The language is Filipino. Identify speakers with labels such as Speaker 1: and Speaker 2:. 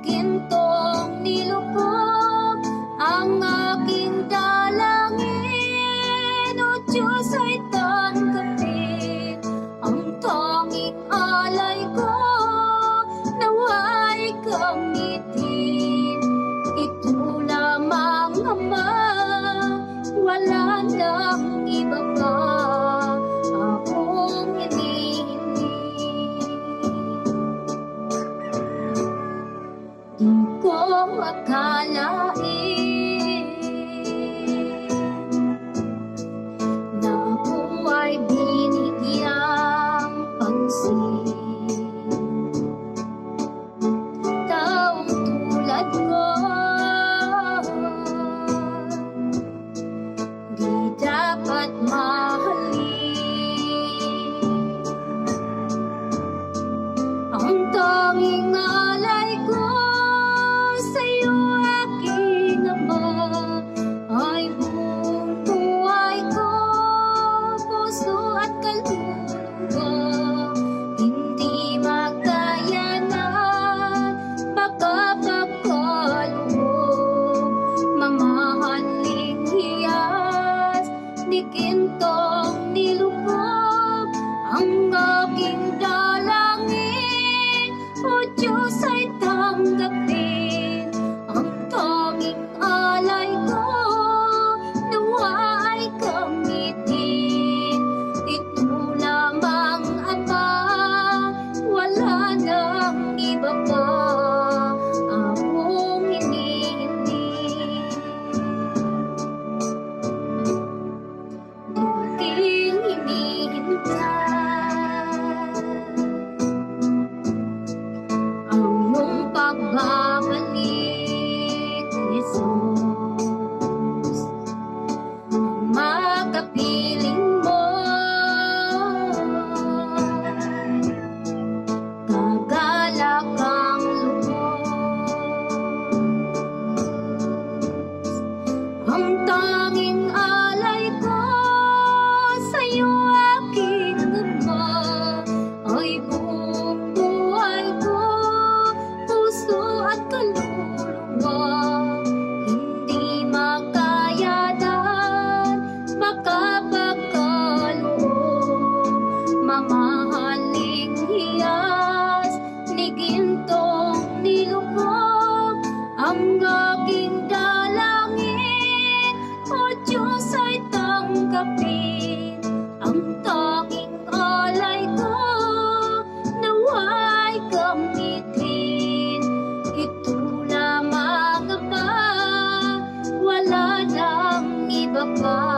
Speaker 1: gintong nilukop ang aking dalangin. O Diyos ay tanggapin ang tanging alay ko, nawa'y gamitin. Ito lamang Ama, wala nang iba pa akong hinihingi. Di ko akalain na buhay binigyang pansin. Taong tulad ko di dapat mahalin. Ang tanging alay ko sa'yo, aking Ama, ay buong buhay ko, puso at kaluluwa. Hindi magkayanan, makapagkaloob, mamahaling hiyas ni gintong nilukop ang aking dalangin. O Diyos ay tanggapin ang tanging alay ko, nawa ay gamitin. Ito lamang Ama, wala nang iba pa akong hinihingi. Di aking hinihintay ang iyong pagbabalik, Jesus. Ang makapiling mo, kagalak ang lubos. Ang tanging alay ko sa'yo, aking Ama, ay buong buhay ko, puso at kaluluwa. Hindi makayanan, makapagkaloob, mamahaling hiyas ni gintong nilukop ang aking dalangin. O Diyos ay tanggapin ang tanging alay ko, nawa'y gamitin. Ito lamang Ama, wala nang iba pa